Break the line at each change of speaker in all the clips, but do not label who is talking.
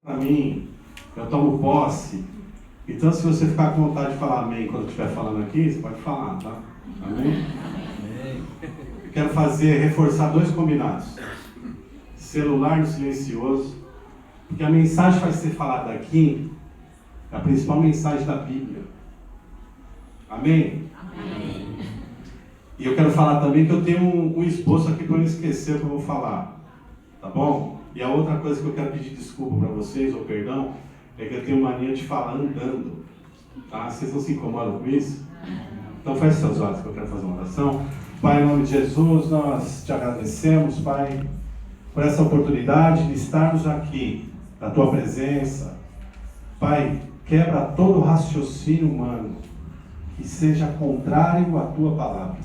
Para mim, eu tomo posse. Então, se você ficar com vontade de falar amém quando eu estiver falando aqui, você pode falar, tá? Amém? Eu quero reforçar 2 combinados. Celular no silencioso, porque a mensagem que vai ser falada aqui é a principal mensagem da Bíblia. Amém?
Amém.
E eu quero falar também que eu tenho um esboço aqui para não esquecer o que eu vou falar. Tá bom? E a outra coisa que eu quero pedir desculpa para vocês, ou perdão, é que eu tenho mania de falar andando. Tá? Vocês não se incomodam com isso? Então feche seus olhos que eu quero fazer uma oração. Pai, em nome de Jesus, nós te agradecemos, Pai, por essa oportunidade de estarmos aqui, na tua presença. Pai, quebra todo raciocínio humano que seja contrário à tua palavra.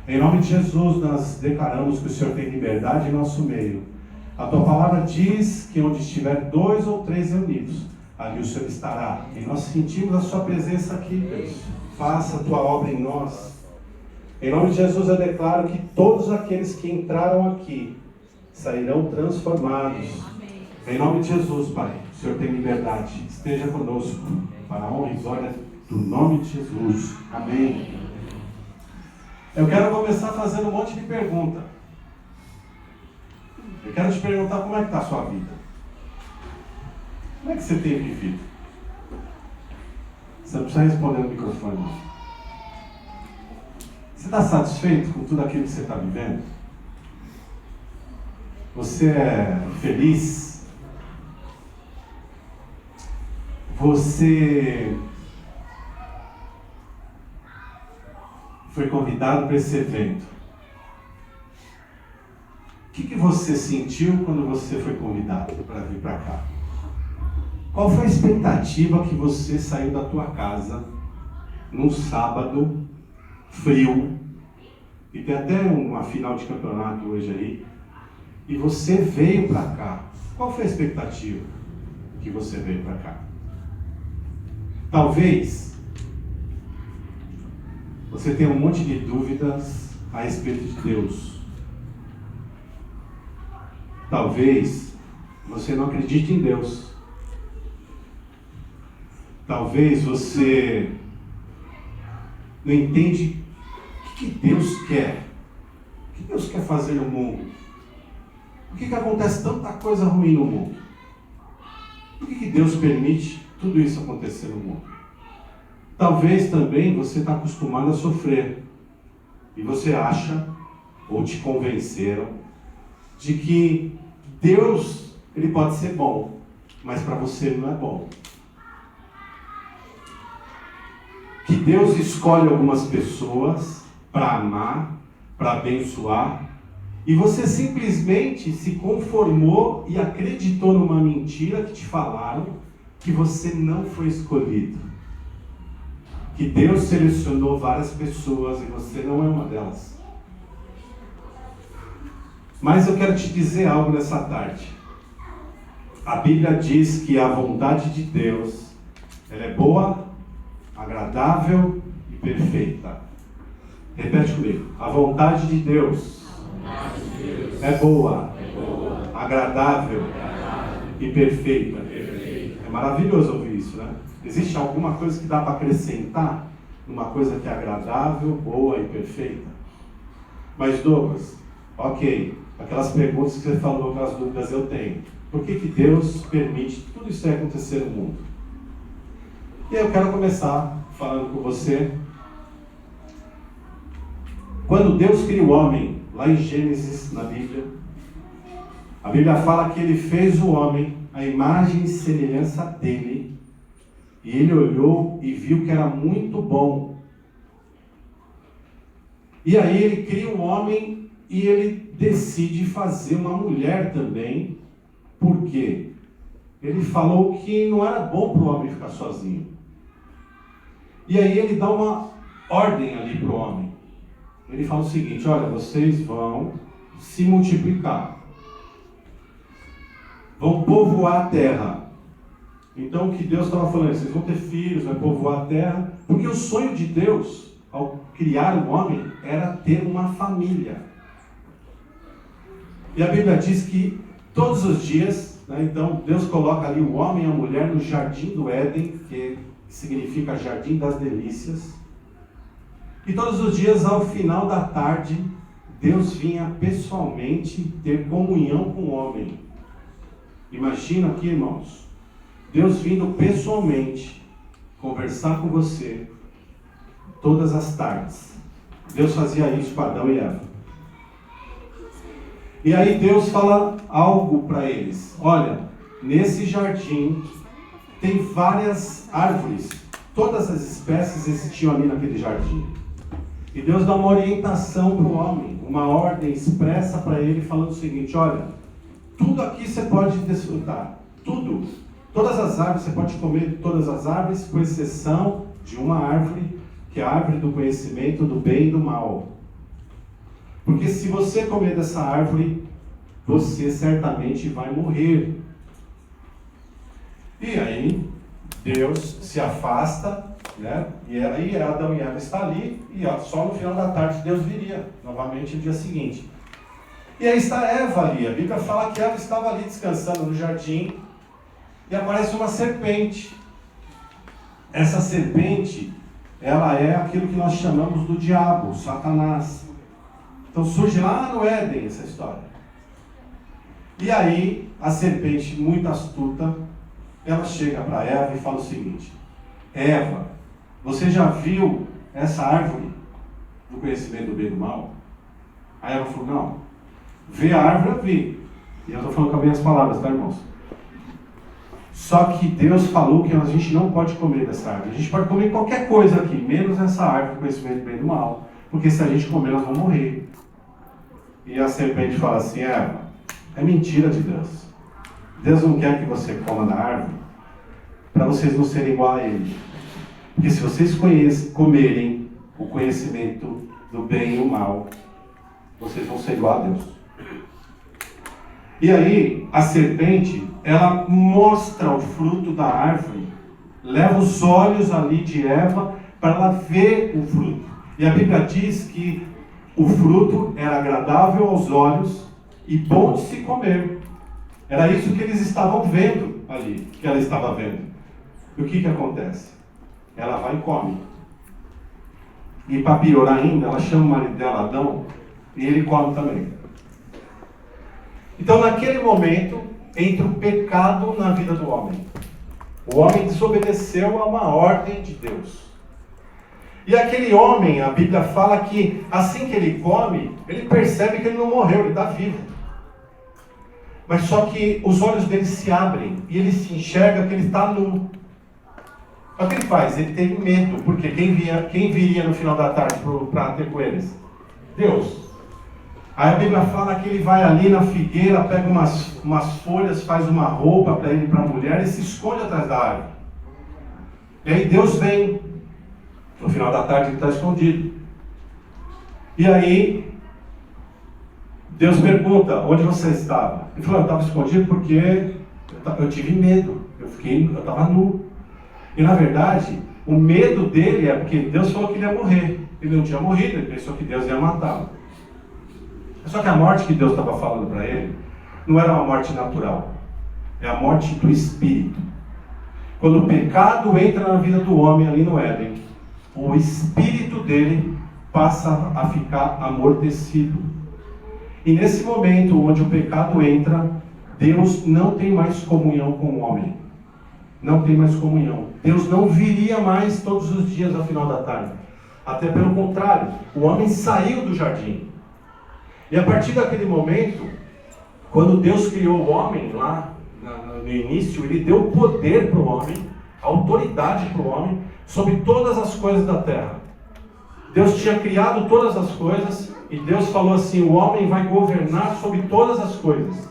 Em nome de Jesus, nós declaramos que o Senhor tem liberdade em nosso meio. A tua palavra diz que onde estiver 2 ou 3 reunidos, ali o Senhor estará. E nós sentimos a sua presença aqui, Deus. Faça a tua obra em nós. Em nome de Jesus, eu declaro que todos aqueles que entraram aqui sairão transformados. Em nome de Jesus, Pai, o Senhor tem liberdade. Esteja conosco, para a honra e glória do nome de Jesus. Amém. Eu quero começar fazendo um monte de perguntas. Eu quero te perguntar como é que está a sua vida. Como é que você tem vivido? Você não precisa responder no microfone. Você está satisfeito com tudo aquilo que você está vivendo? Você é feliz? Você foi convidado para esse evento. O que você sentiu quando você foi convidado para vir para cá? Qual foi a expectativa que você saiu da tua casa num sábado frio, e tem até uma final de campeonato hoje aí, e você veio para cá? Qual foi a expectativa que você veio para cá? Talvez você tenha um monte de dúvidas a respeito de Deus. Talvez você não acredite em Deus. Talvez você não entende o que Deus quer. O que Deus quer fazer no mundo? Por que acontece tanta coisa ruim no mundo? Por que Deus permite tudo isso acontecer no mundo? Talvez também você está acostumado a sofrer. E você acha, ou te convenceram, de que Deus, ele pode ser bom, mas para você ele não é bom. Que Deus escolhe algumas pessoas para amar, para abençoar, e você simplesmente se conformou e acreditou numa mentira que te falaram, que você não foi escolhido. Que Deus selecionou várias pessoas e você não é uma delas. Mas eu quero te dizer algo nessa tarde. A Bíblia diz que a vontade de Deus, ela é boa, agradável e perfeita. Repete comigo. A vontade de Deus é boa, agradável e perfeita. É maravilhoso ouvir isso, né? Existe alguma coisa que dá para acrescentar numa coisa que é agradável, boa e perfeita? Mas Douglas, ok, aquelas perguntas que você falou, aquelas dúvidas eu tenho. Por que Deus permite tudo isso acontecer no mundo? E aí eu quero começar falando com você. Quando Deus cria o homem, lá em Gênesis, na Bíblia, a Bíblia fala que ele fez o homem, a imagem e semelhança dele, e ele olhou e viu que era muito bom. E aí ele cria o homem e ele decide fazer uma mulher também. Por quê? Ele falou que não era bom para o homem ficar sozinho. E aí ele dá uma ordem ali para o homem. Ele fala o seguinte: olha, vocês vão se multiplicar, vão povoar a terra. Então o que Deus estava falando, vocês vão ter filhos, vai povoar a terra, porque o sonho de Deus, ao criar o homem, era ter uma família. E a Bíblia diz que todos os dias né? Então, Deus coloca ali o homem e a mulher no jardim do Éden, que significa jardim das delícias. E todos os dias, ao final da tarde, Deus vinha pessoalmente ter comunhão com o homem. Imagina aqui, irmãos, Deus vindo pessoalmente conversar com você todas as tardes. Deus fazia isso com Adão e Eva. E aí Deus fala algo para eles. Olha, nesse jardim tem várias árvores. Todas as espécies existiam ali naquele jardim. E Deus dá uma orientação para o homem, uma ordem expressa para ele, falando o seguinte: olha, tudo aqui você pode desfrutar, tudo. Todas as árvores, você pode comer de todas as árvores, com exceção de uma árvore, que é a árvore do conhecimento do bem e do mal. Porque se você comer dessa árvore, você certamente vai morrer. E aí, Deus se afasta, né? E aí Adão e Eva estão ali, e só no final da tarde Deus viria, novamente no dia seguinte. E aí está Eva ali, a Bíblia fala que Eva estava ali descansando no jardim, e aparece uma serpente. Essa serpente, ela é aquilo que nós chamamos do diabo, Satanás. Então surge lá no Éden essa história. E aí, a serpente, muito astuta, ela chega para Eva e fala o seguinte: Eva, você já viu essa árvore do conhecimento do bem e do mal? Aí ela falou: não, ver a árvore eu vi. E eu estou falando com as minhas palavras, tá, irmãos? Só que Deus falou que a gente não pode comer dessa árvore. A gente pode comer qualquer coisa aqui, menos essa árvore do conhecimento do bem e do mal. Porque se a gente comer, nós vamos morrer. E a serpente fala assim: Eva, é mentira de Deus. Deus não quer que você coma da árvore para vocês não serem igual a Ele. Porque se vocês comerem o conhecimento do bem e o mal, vocês vão ser igual a Deus. E aí, a serpente, ela mostra o fruto da árvore, leva os olhos ali de Eva para ela ver o fruto. E a Bíblia diz que o fruto era agradável aos olhos e bom de se comer. Era isso que eles estavam vendo ali, que ela estava vendo. E o que acontece? Ela vai e come. E para piorar ainda, ela chama o marido dela, Adão, e ele come também. Então, naquele momento, entra o pecado na vida do homem. O homem desobedeceu a uma ordem de Deus. E aquele homem, a Bíblia fala que assim que ele come, ele percebe que ele não morreu, ele está vivo. Mas só que os olhos dele se abrem e ele se enxerga que ele está nu. O que ele faz? Ele teve medo, porque quem viria no final da tarde para ter com eles? Deus. Aí a Bíblia fala que ele vai ali na figueira, pega umas folhas, faz uma roupa para ele e para a mulher e se esconde atrás da árvore. E aí Deus vem. No final da tarde ele está escondido. E aí Deus pergunta: onde você estava? Ele falou: eu estava escondido porque eu tive medo. Eu estava nu. E na verdade, o medo dele é porque Deus falou que ele ia morrer. Ele não tinha morrido, ele pensou que Deus ia matá-lo. Só que a morte que Deus estava falando para ele não era uma morte natural. É a morte do espírito. Quando o pecado entra na vida do homem ali no Éden, o espírito dele passa a ficar amortecido. E nesse momento onde o pecado entra, Deus não tem mais comunhão com o homem. Não tem mais comunhão. Deus não viria mais todos os dias ao final da tarde. Até pelo contrário, o homem saiu do jardim. E a partir daquele momento, quando Deus criou o homem lá no início, Ele deu poder para o homem, autoridade para o homem, sobre todas as coisas da terra. Deus tinha criado todas as coisas, e Deus falou assim: o homem vai governar sobre todas as coisas.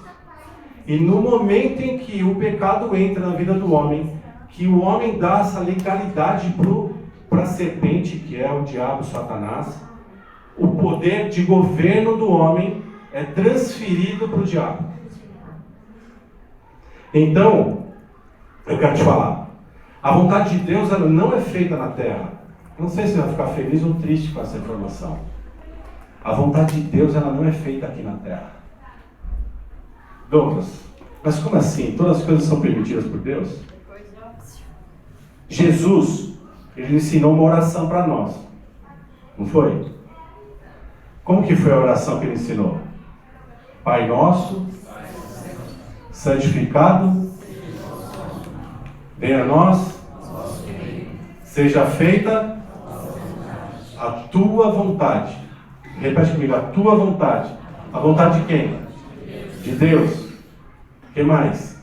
E no momento em que o pecado entra na vida do homem, que o homem dá essa legalidade para a serpente, que é o diabo, Satanás, o poder de governo do homem é transferido para o diabo. Então, eu quero te falar, a vontade de Deus ela não é feita na terra. Não sei se você vai ficar feliz ou triste com essa informação. A vontade de Deus ela não é feita aqui na terra. Douglas, Mas como assim? Todas as coisas são permitidas por Deus? Jesus, ele ensinou uma oração para nós. Não foi? Como que foi a oração que ele ensinou? Pai nosso, santificado, venha a nós, seja feita a tua vontade. Repete comigo, a tua vontade. A vontade de quem? De Deus. O que mais?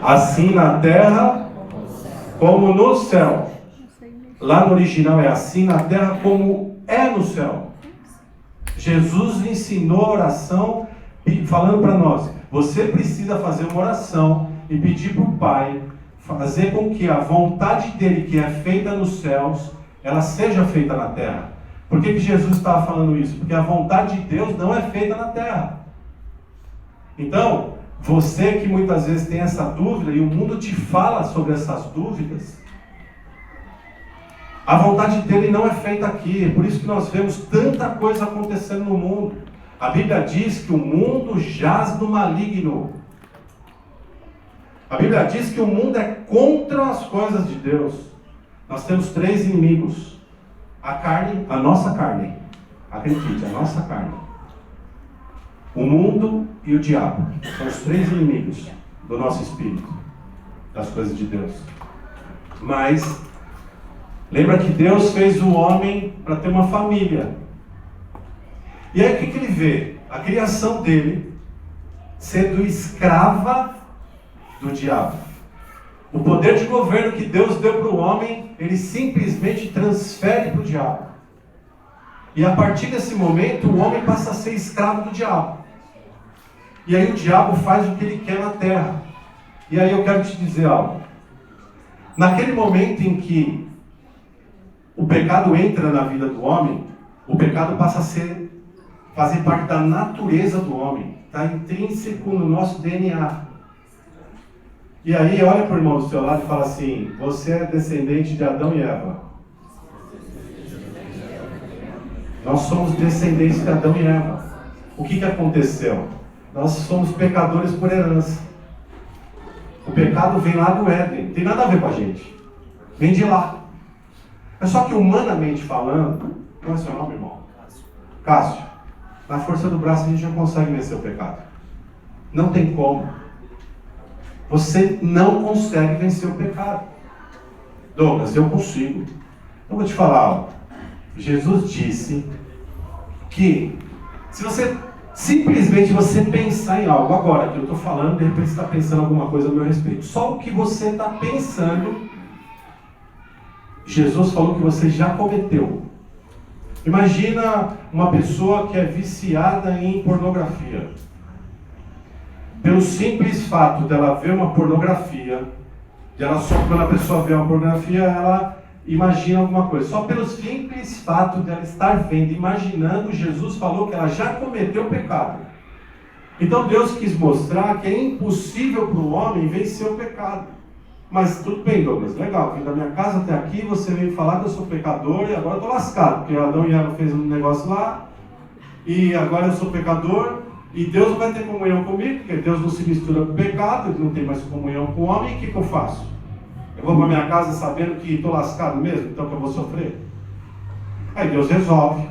Assim na terra como no céu. Lá no original é assim na terra como é no céu. Jesus ensinou a oração falando para nós: você precisa fazer uma oração e pedir para o Pai fazer com que a vontade dele, que é feita nos céus, ela seja feita na terra. Por que Jesus estava falando isso? Porque a vontade de Deus não é feita na terra. Então, você que muitas vezes tem essa dúvida e o mundo te fala sobre essas dúvidas, a vontade dele não é feita aqui. É por isso que nós vemos tanta coisa acontecendo no mundo. A Bíblia diz que o mundo jaz no maligno. A Bíblia diz que o mundo é contra as coisas de Deus. Nós temos 3 inimigos. A carne, a nossa carne. Acredite, a nossa carne. O mundo e o diabo. São os 3 inimigos do nosso espírito, das coisas de Deus. Mas lembra que Deus fez o homem para ter uma família. E aí o que ele vê? A criação dele sendo escrava do diabo. O poder de governo que Deus deu para o homem, ele simplesmente transfere para o diabo. E a partir desse momento, o homem passa a ser escravo do diabo. E aí o diabo faz o que ele quer na terra. E aí eu quero te dizer algo. Naquele momento em que o pecado entra na vida do homem, o pecado passa a fazer parte da natureza do homem. Está intrínseco no nosso DNA. E aí olha para o irmão do seu lado e fala assim: você é descendente de Adão e Eva. Nós somos descendentes de Adão e Eva. O que aconteceu? Nós somos pecadores por herança. O pecado vem lá do Éden. Não tem nada a ver com a gente. Vem de lá. É só que humanamente falando, qual é o seu nome, irmão? Cássio. Na força do braço a gente não consegue vencer o pecado. Não tem como. Você não consegue vencer o pecado. Douglas, eu consigo. Eu vou te falar algo. Jesus disse que se você simplesmente você pensar em algo agora que eu estou falando, de repente você está pensando alguma coisa a meu respeito. Só o que você está pensando, Jesus falou que você já cometeu. Imagina uma pessoa que é viciada em pornografia. Pelo simples fato dela ver uma pornografia, quando a pessoa vê uma pornografia, ela imagina alguma coisa. Só pelo simples fato dela estar vendo, imaginando, Jesus falou que ela já cometeu o pecado. Então Deus quis mostrar que é impossível para o homem vencer o pecado. Mas tudo bem, Douglas, legal, vim da minha casa até aqui, você veio falar que eu sou pecador e agora eu estou lascado, porque Adão e Eva fez um negócio lá, e agora eu sou pecador, e Deus não vai ter comunhão comigo, porque Deus não se mistura com o pecado, Ele não tem mais comunhão com o homem, e o que eu faço? Eu vou para minha casa sabendo que estou lascado mesmo, então que eu vou sofrer? Aí Deus resolve,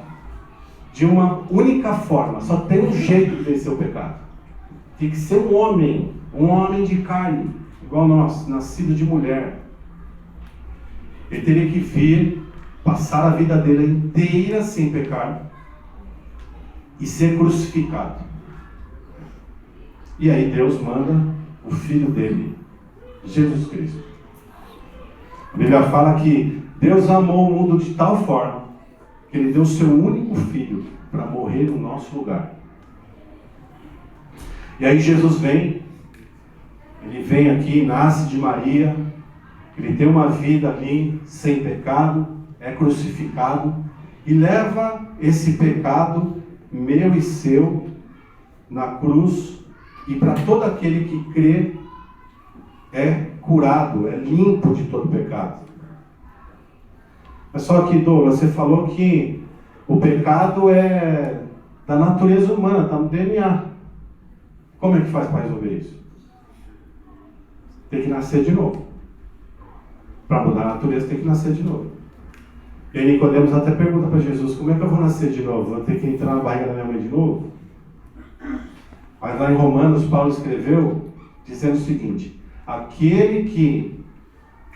de uma única forma, só tem um jeito de vencer o pecado. Tem que ser um homem de carne, igual nós, nascido de mulher. Ele teria que vir, passar a vida dele inteira sem pecar e ser crucificado. E aí Deus manda o Filho dele, Jesus Cristo. A Bíblia fala que Deus amou o mundo de tal forma que Ele deu o seu único Filho para morrer no nosso lugar. E aí Jesus vem, Ele vem aqui, nasce de Maria, Ele tem uma vida ali sem pecado, é crucificado e leva esse pecado meu e seu na cruz, e para todo aquele que crê é curado, é limpo de todo pecado. Mas só que, Douglas, você falou que o pecado é da natureza humana, está no DNA. Como é que faz para resolver isso? Tem que nascer de novo. Para mudar a natureza tem que nascer de novo. E aí Nicodemos até pergunta para Jesus, como é que eu vou nascer de novo? Vou ter que entrar na barriga da minha mãe de novo? Mas lá em Romanos, Paulo escreveu dizendo o seguinte: aquele que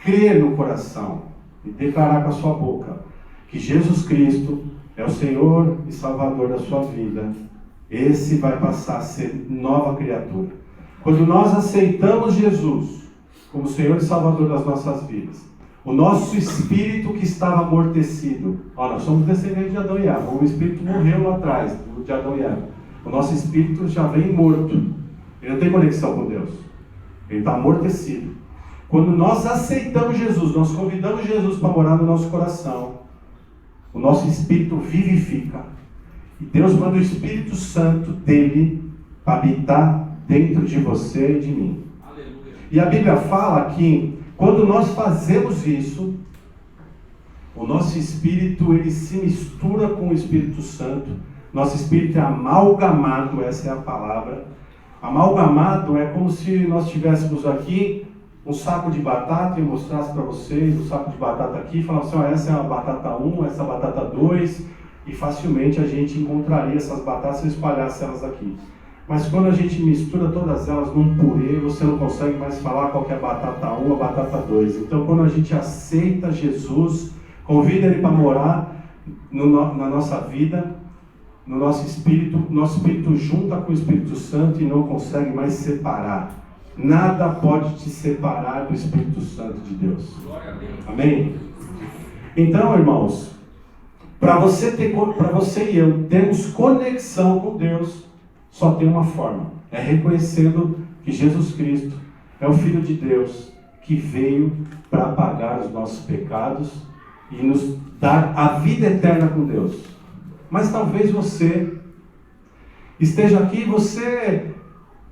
crer no coração e declarar com a sua boca que Jesus Cristo é o Senhor e Salvador da sua vida, esse vai passar a ser nova criatura. Quando nós aceitamos Jesus como Senhor e Salvador das nossas vidas, o nosso espírito que estava amortecido, nós somos descendentes de Adão e Eva, o espírito morreu lá atrás, de Adão e Eva. O nosso espírito já vem morto, ele não tem conexão com Deus, ele está amortecido. Quando nós aceitamos Jesus, nós convidamos Jesus para morar no nosso coração, o nosso espírito vivifica. E Deus manda o Espírito Santo dele para habitar dentro de você e de mim. Aleluia. E a Bíblia fala que quando nós fazemos isso, o nosso espírito ele se mistura com o Espírito Santo. Nosso espírito é amalgamado, essa é a palavra. Amalgamado é como se nós tivéssemos aqui um saco de batata e eu mostrasse para vocês o saco de batata aqui e falasse assim, essa é a batata 1, essa é a batata 2, e facilmente a gente encontraria essas batatas se eu espalhasse elas aqui. Mas quando a gente mistura todas elas num purê, você não consegue mais falar qual que é a batata 1 ou a batata 2. Então quando a gente aceita Jesus, convida Ele para morar na nossa vida, no nosso espírito junta com o Espírito Santo e não consegue mais separar. Nada pode te separar do Espírito Santo de Deus. Amém? Então, irmãos, para você e eu termos conexão com Deus, só tem uma forma. É reconhecendo que Jesus Cristo é o Filho de Deus que veio para pagar os nossos pecados e nos dar a vida eterna com Deus. Mas talvez você esteja aqui e você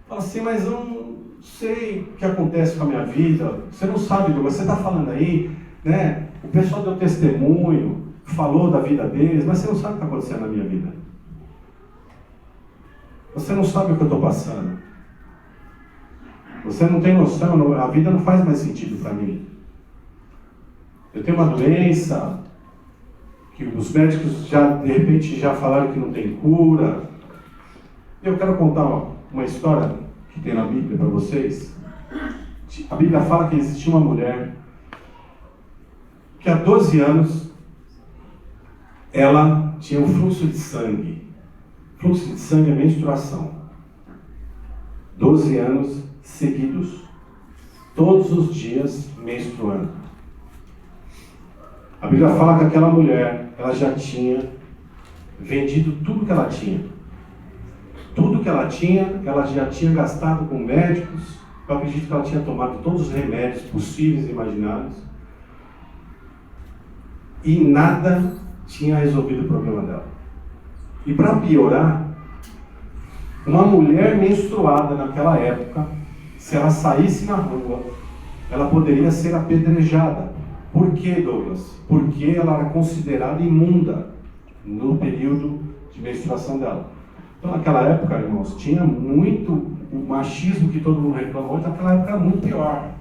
fala assim, mas eu não sei o que acontece com a minha vida. Você não sabe, mas você está falando aí, né? O pessoal deu testemunho, falou da vida deles, mas você não sabe o que está acontecendo na minha vida. Você não sabe o que eu estou passando. Você não tem noção, a vida não faz mais sentido para mim. Eu tenho uma doença que os médicos de repente já falaram que não tem cura. Eu quero contar uma história que tem na Bíblia para vocês. A Bíblia fala que existia uma mulher que há 12 anos ela tinha um fluxo de sangue. Fluxo de sangue é menstruação. 12 anos seguidos, todos os dias menstruando. A Bíblia fala que aquela mulher, ela já tinha vendido tudo que ela tinha. Tudo que ela tinha, ela já tinha gastado com médicos. Eu acredito que ela tinha tomado todos os remédios possíveis e imagináveis. E nada tinha resolvido o problema dela. E para piorar, uma mulher menstruada naquela época, se ela saísse na rua, ela poderia ser apedrejada. Por quê, Douglas? Porque ela era considerada imunda no período de menstruação dela. Então naquela época, irmãos, tinha muito o machismo que todo mundo reclamou, então naquela época era muito pior.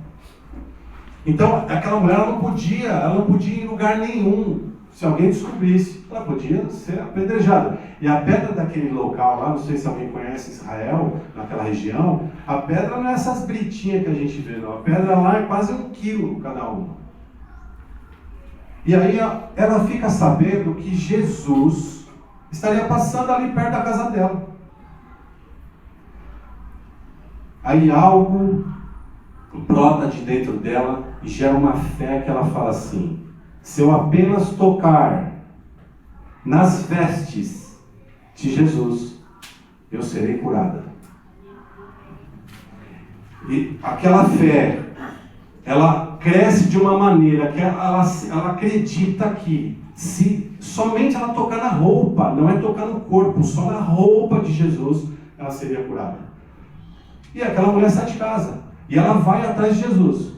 Então aquela mulher ela não podia ir em lugar nenhum. Se alguém descobrisse, ela podia ser apedrejada. E a pedra daquele local lá, não sei se alguém conhece Israel, naquela região, a pedra não é essas britinhas que a gente vê, não. A pedra lá é quase 1 quilo cada uma. E aí ela fica sabendo que Jesus estaria passando ali perto da casa dela. Aí algo brota de dentro dela e gera uma fé que ela fala assim: se eu apenas tocar nas vestes de Jesus, eu serei curada. E aquela fé, ela cresce de uma maneira que ela acredita que se somente ela tocar na roupa, não é tocar no corpo, só na roupa de Jesus, ela seria curada. E aquela mulher sai de casa e ela vai atrás de Jesus.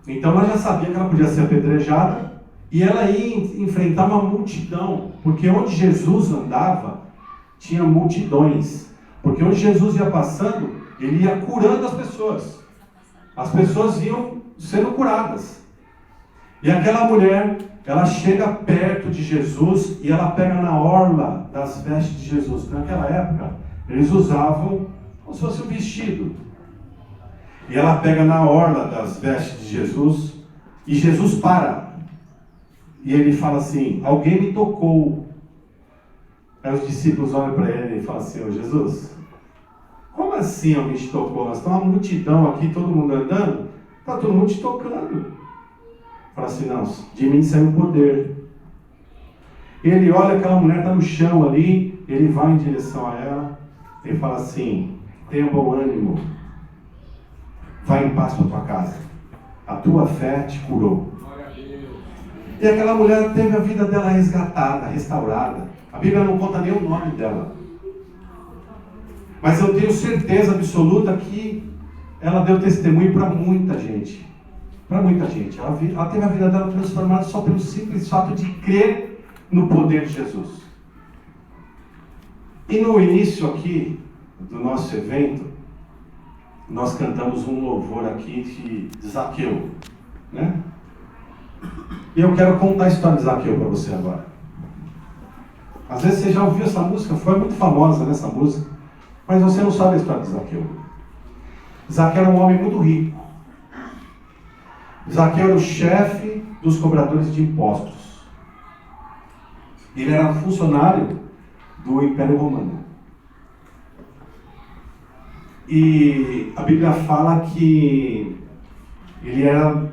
Então ela já sabia que ela podia ser apedrejada e ela ia enfrentar uma multidão, porque onde Jesus andava tinha multidões, porque onde Jesus ia passando ele ia curando as pessoas. As pessoas iam sendo curadas. E aquela mulher, ela chega perto de Jesus e ela pega na orla das vestes de Jesus. Naquela época, eles usavam como se fosse um vestido. E ela pega na orla das vestes de Jesus e Jesus para. E ele fala assim: alguém me tocou. Aí os discípulos olham para ele e falam assim: ô Jesus, como assim alguém te tocou? Nós estamos uma multidão aqui, todo mundo andando, está todo mundo te tocando. Fala assim: não, de mim saiu o poder. Ele olha, aquela mulher está no chão ali, ele vai em direção a ela, ele fala assim: tenha bom ânimo, vai em paz para a tua casa, a tua fé te curou. E aquela mulher teve a vida dela resgatada, restaurada. A Bíblia não conta nem o nome dela, mas eu tenho certeza absoluta que ela deu testemunho para muita gente. Para muita gente. Ela teve a vida dela transformada só pelo simples fato de crer no poder de Jesus. E no início aqui do nosso evento, nós cantamos um louvor aqui de Zaqueu, né? E eu quero contar a história de Zaqueu para você agora. Às vezes você já ouviu essa música, foi muito famosa nessa música, mas você não sabe a história de Zaqueu. Zaqueu era um homem muito rico. Zaqueu era o chefe dos cobradores de impostos. Ele era funcionário do Império Romano. E a Bíblia fala que ele era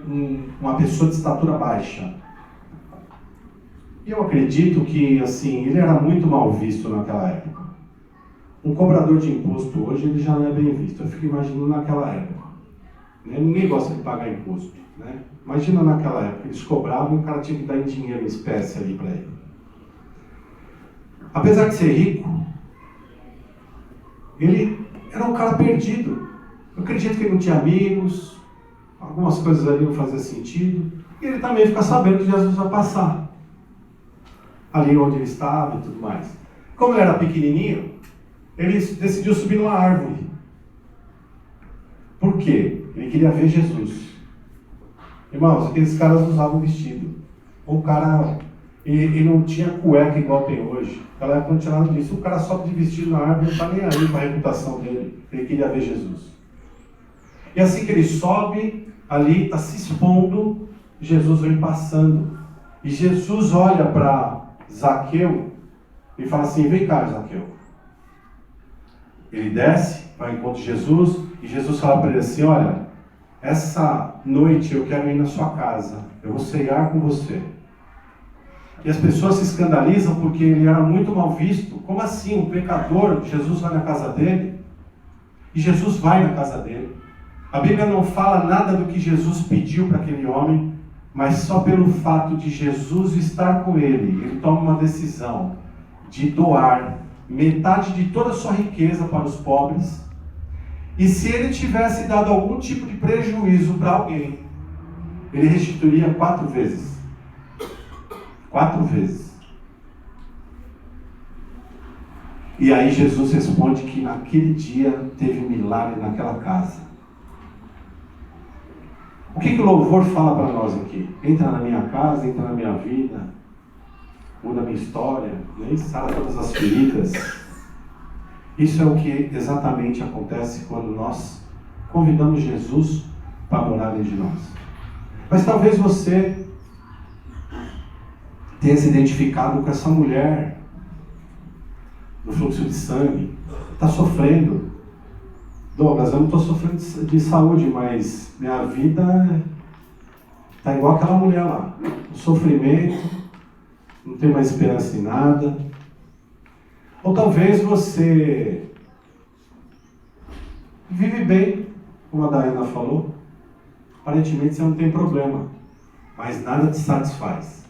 uma pessoa de estatura baixa. E eu acredito que, assim, ele era muito mal visto naquela época. Um cobrador de imposto hoje, ele já não é bem visto. Eu fico imaginando naquela época. Ninguém gosta de pagar imposto, né? Imagina naquela época, eles cobravam e o cara tinha que dar em dinheiro, em espécie ali para ele. Apesar de ser rico, ele era um cara perdido. Eu acredito que ele não tinha amigos, algumas coisas ali não faziam sentido. E ele também fica sabendo que Jesus vai passar ali onde ele estava e tudo mais. Como ele era pequenininho, ele decidiu subir numa árvore. Por quê? Ele queria ver Jesus. Irmãos, aqueles caras usavam vestido. O cara, ele não tinha cueca igual tem hoje. Naquela época não tinha nada disso. O cara sobe de vestido na árvore, não está nem aí para a reputação dele. Ele queria ver Jesus. E assim que ele sobe, ali está se expondo, Jesus vem passando. E Jesus olha para Zaqueu e fala assim: vem cá, Zaqueu. Ele desce, vai ao encontro de Jesus, e Jesus fala para ele assim: olha, essa noite eu quero ir na sua casa, eu vou ceiar com você. E as pessoas se escandalizam porque ele era muito mal visto. Como assim, um pecador, Jesus vai na casa dele? E Jesus vai na casa dele. A Bíblia não fala nada do que Jesus pediu para aquele homem, mas só pelo fato de Jesus estar com ele, ele toma uma decisão de doar metade de toda a sua riqueza para os pobres. E se ele tivesse dado algum tipo de prejuízo para alguém, ele restituiria 4 vezes. 4 vezes. E aí Jesus responde que naquele dia teve um milagre naquela casa. O que o louvor fala para nós aqui? Entra na minha casa, entra na minha vida, muda a minha história, né? Sara todas as feridas. Isso é o que exatamente acontece quando nós convidamos Jesus para morar dentro de nós. Mas talvez você tenha se identificado com essa mulher no fluxo de sangue, está sofrendo. Douglas, eu não estou sofrendo de saúde, mas minha vida está igual aquela mulher lá. O sofrimento, não tem mais esperança em nada. Ou talvez você vive bem, como a Dayana falou. Aparentemente você não tem problema, mas nada te satisfaz.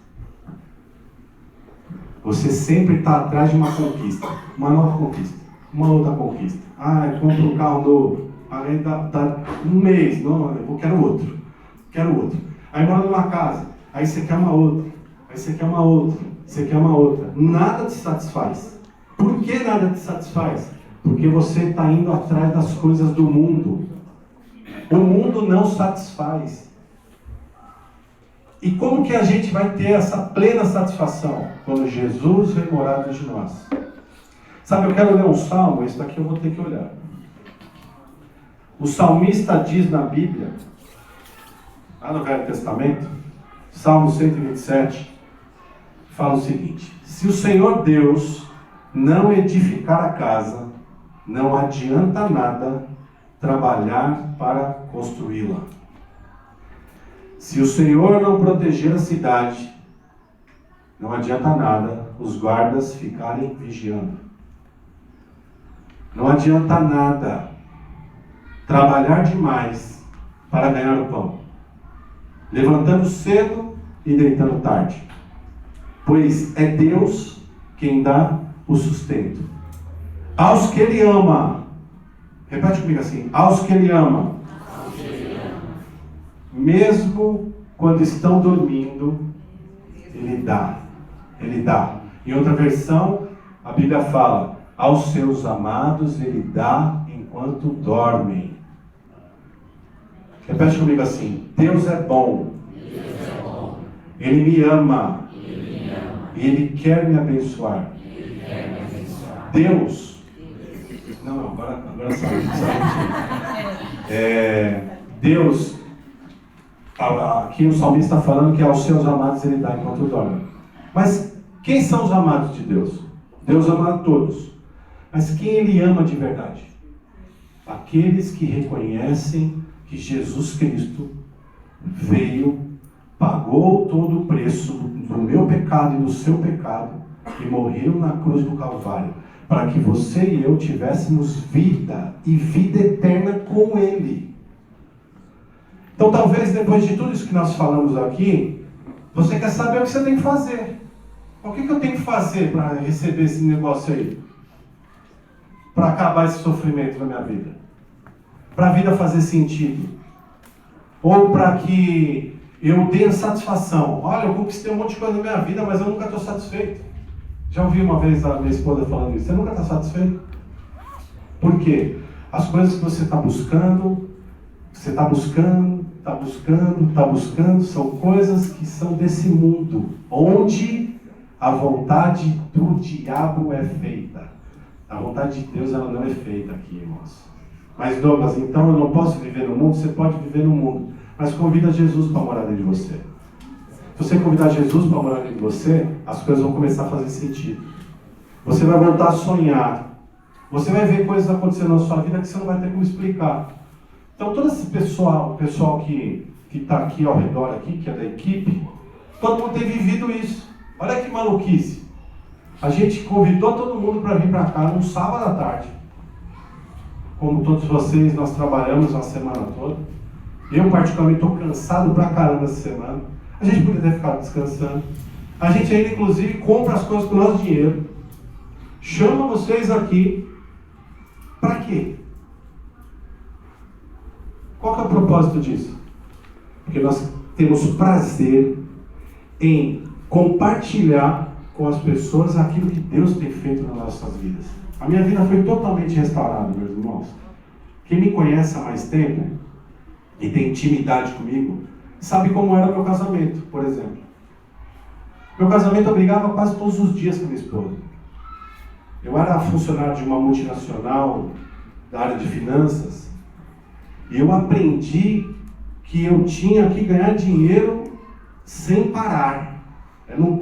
Você sempre está atrás de uma conquista, uma nova conquista, uma outra conquista. Eu compro um carro novo, aí dá um mês, não, eu quero outro. Aí mora numa casa, aí você quer uma outra, aí você quer uma outra, você quer uma outra. Nada te satisfaz. Por que nada te satisfaz? Porque você está indo atrás das coisas do mundo. O mundo não satisfaz. E como que a gente vai ter essa plena satisfação? Quando Jesus vem morar dentro de nós. Sabe, eu quero ler um salmo, esse daqui eu vou ter que olhar. O salmista diz na Bíblia, lá no Velho Testamento, Salmo 127, fala o seguinte: se o Senhor Deus não edificar a casa, não adianta nada trabalhar para construí-la. Se o Senhor não proteger a cidade, não adianta nada os guardas ficarem vigiando. Não adianta nada trabalhar demais para ganhar o pão, levantando cedo e deitando tarde, pois é Deus quem dá o sustento. Aos que Ele ama, repete comigo assim: aos que Ele ama, mesmo quando estão dormindo, Ele dá. Ele dá. Em outra versão, a Bíblia fala: aos seus amados Ele dá enquanto dormem. Repete comigo assim: Deus é bom. Ele me ama. E Ele quer me abençoar. Deus. Não, agora sabe. Deus. Aqui o salmista está falando que aos seus amados Ele dá enquanto dorme. Mas quem são os amados de Deus? Deus ama a todos. Mas quem Ele ama de verdade? Aqueles que reconhecem que Jesus Cristo veio, pagou todo o preço do meu pecado e do seu pecado e morreu na cruz do Calvário, para que você e eu tivéssemos vida e vida eterna com Ele. Então talvez depois de tudo isso que nós falamos aqui, você quer saber o que você tem que fazer. O que eu tenho que fazer para receber esse negócio aí? Para acabar esse sofrimento na minha vida? Para a vida fazer sentido? Ou para que eu tenha satisfação? Olha, eu conquistei um monte de coisa na minha vida, mas eu nunca estou satisfeito. Já ouvi uma vez a minha esposa falando isso. Você nunca está satisfeito? Por quê? As coisas que você está buscando, são coisas que são desse mundo, onde a vontade do diabo é feita. A vontade de Deus, ela não é feita aqui, irmãos. Mas Douglas, então eu não posso viver no mundo? Você pode viver no mundo, mas convida Jesus para morar dentro de você. Se você convidar Jesus para morar dentro de você, as coisas vão começar a fazer sentido. Você vai voltar a sonhar. Você vai ver coisas acontecendo na sua vida que você não vai ter como explicar. Então todo esse pessoal que está aqui ao redor, aqui, que é da equipe, todo mundo tem vivido isso. Olha que maluquice. A gente convidou todo mundo para vir para cá num sábado à tarde. Como todos vocês, nós trabalhamos a semana toda. Eu particularmente estou cansado pra caramba essa semana. A gente poderia ter ficado descansando. A gente ainda inclusive compra as coisas com o nosso dinheiro. Chama vocês aqui. Para quê? Qual que é o propósito disso? Porque nós temos prazer em compartilhar com as pessoas aquilo que Deus tem feito nas nossas vidas. A minha vida foi totalmente restaurada, meus irmãos. Quem me conhece há mais tempo e tem intimidade comigo, sabe como era o meu casamento, por exemplo. Meu casamento eu brigava quase todos os dias com a minha esposa. Eu era funcionário de uma multinacional da área de finanças e eu aprendi que eu tinha que ganhar dinheiro sem parar. Não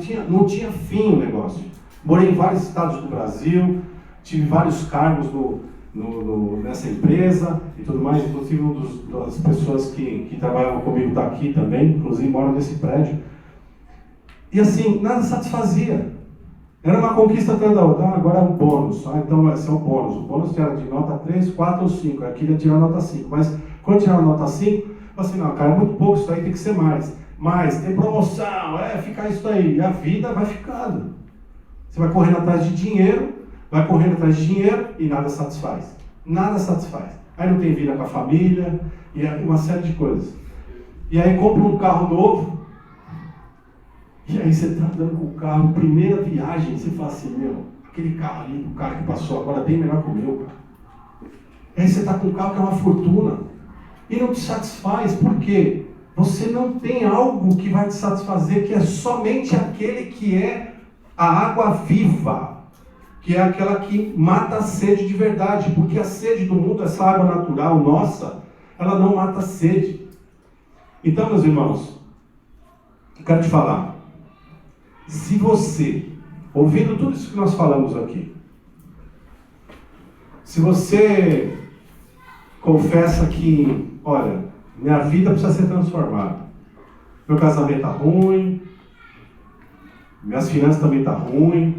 tinha fim o negócio. Morei em vários estados do Brasil, tive vários cargos nessa empresa e tudo mais. Inclusive das pessoas que trabalham comigo está aqui também, inclusive mora nesse prédio. E assim, nada satisfazia. Era uma conquista atrás da outra. Agora é um bônus. Então vai ser um bônus. O bônus era de nota 3, 4 ou 5. Aqui ia tirar nota 5. Mas quando tirar nota 5, eu falei assim, não, cara, é muito pouco, isso aí tem que ser mais. Mas tem promoção, fica isso aí. E a vida vai ficando. Você vai correndo atrás de dinheiro, e nada satisfaz. Nada satisfaz. Aí não tem vida com a família, e uma série de coisas. E aí compra um carro novo, e aí você está andando com o carro, primeira viagem, você fala assim, Aquele carro ali, o cara que passou agora é bem melhor que o meu, cara. Aí você está com um carro que é uma fortuna. E não te satisfaz, por quê? Você não tem algo que vai te satisfazer, que é somente aquele que é a água viva, que é aquela que mata a sede de verdade, porque a sede do mundo, essa água natural nossa, ela não mata a sede. Então, meus irmãos, eu quero te falar, se você, ouvindo tudo isso que nós falamos aqui, se você confessa que, olha, minha vida precisa ser transformada, meu casamento está ruim, minhas finanças também estão ruins,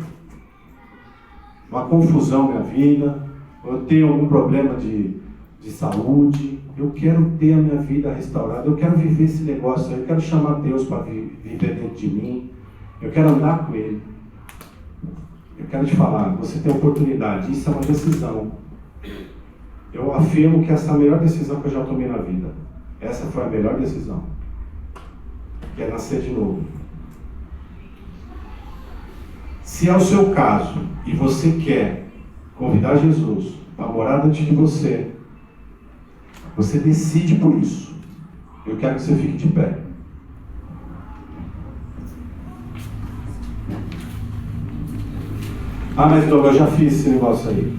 uma confusão na minha vida, eu tenho algum problema de saúde, eu quero ter a minha vida restaurada, eu quero viver esse negócio, eu quero chamar Deus para viver dentro de mim, eu quero andar com Ele. Eu quero te falar, você tem oportunidade, isso é uma decisão. Eu afirmo que essa é a melhor decisão que eu já tomei na vida. Essa foi a melhor decisão, que é nascer de novo. Se é o seu caso e você quer convidar Jesus para morar dentro de você, você decide por isso. Eu quero que você fique de pé. Ah, mas Douglas, eu já fiz esse negócio aí.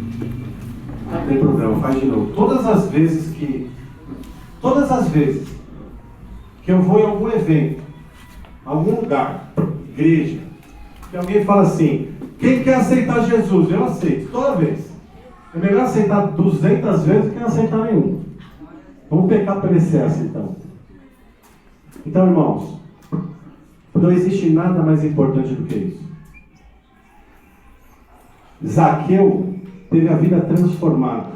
Não tem problema, faz de novo. Todas as vezes que eu vou em algum evento, algum lugar, igreja, que alguém fala assim, quem quer aceitar Jesus? Eu aceito, toda vez. É melhor aceitar 200 vezes do que não aceitar nenhum. Vamos pecar pelo excesso, então. Então, irmãos, não existe nada mais importante do que isso. Zaqueu teve a vida transformada.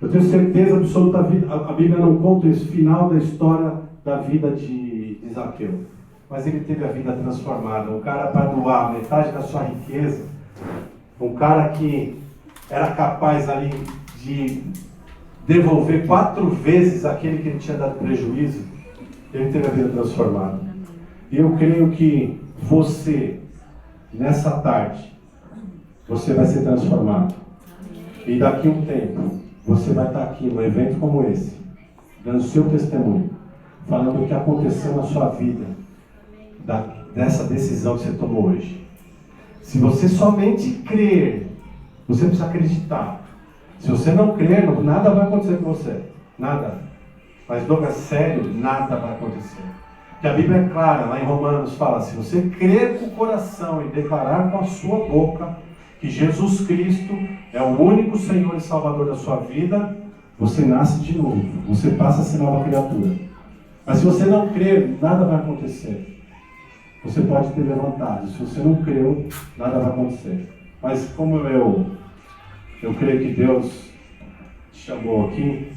Eu tenho certeza absoluta, a Bíblia não conta o final da história da vida de Zaqueu. Mas ele teve a vida transformada. Um cara para doar metade da sua riqueza. Um cara que era capaz ali de devolver 4 vezes aquele que ele tinha dado prejuízo. Ele teve a vida transformada. E eu creio que você, nessa tarde, você vai ser transformado. E daqui a um tempo, você vai estar aqui num evento como esse, dando seu testemunho, falando o que aconteceu na sua vida, dessa decisão que você tomou hoje. Se você somente crer, você precisa acreditar. Se você não crer, nada vai acontecer com você. Nada. Mas, Douglas, sério, nada vai acontecer. Porque a Bíblia é clara, lá em Romanos fala, se você crer com o coração e declarar com a sua boca que Jesus Cristo é o único Senhor e Salvador da sua vida, você nasce de novo, você passa a ser nova criatura. Mas se você não crer, nada vai acontecer. Você pode ter levantado, se você não creu, nada vai acontecer. Mas como eu creio que Deus te chamou aqui,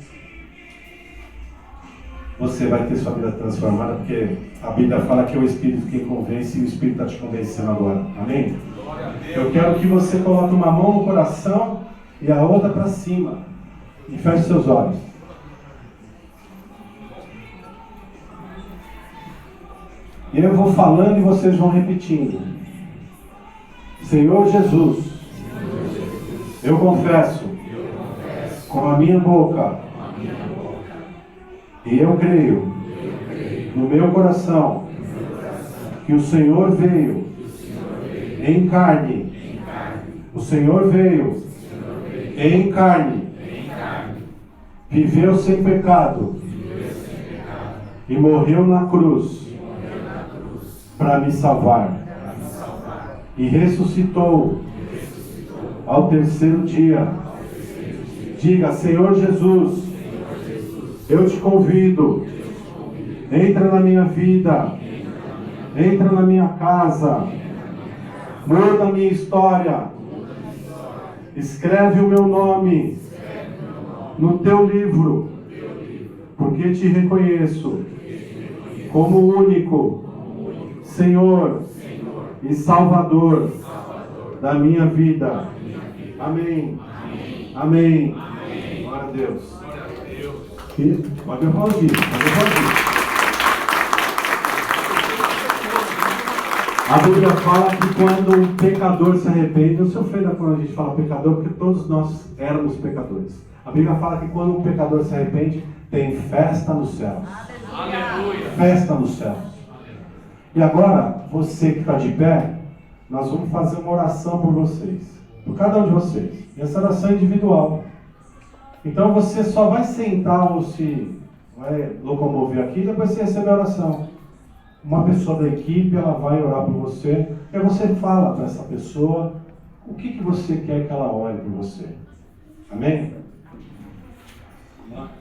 você vai ter sua vida transformada, porque a Bíblia fala que é o Espírito quem convence e o Espírito está te convencendo agora. Amém? Eu quero que você coloque uma mão no coração e a outra para cima. E feche seus olhos. E eu vou falando e vocês vão repetindo. Senhor Jesus, eu confesso com a minha boca e eu creio no meu coração que o Senhor veio em carne. O Senhor veio em carne, viveu sem pecado e morreu na cruz para me salvar. E ressuscitou ao terceiro dia. Diga, Senhor Jesus, eu te convido, entra na minha vida, entra na minha casa, muda a minha história, escreve o meu nome no teu livro, porque te reconheço como único Senhor e Salvador da minha vida. Amém. Amém. Glória a Deus. Pode aplaudir. A Bíblia fala que quando um pecador se arrepende, não se ofenda quando a gente fala pecador, porque todos nós éramos pecadores. A Bíblia fala que quando um pecador se arrepende, tem festa nos céus.
Aleluia.
Festa nos céus. E agora, você que está de pé, nós vamos fazer uma oração por vocês. Por cada um de vocês. E essa oração é individual. Então você só vai sentar ou se vai locomover aqui, depois você recebe a oração. Uma pessoa da equipe, ela vai orar por você. E aí você fala para essa pessoa o que você quer que ela ore por você. Amém? Vamos lá.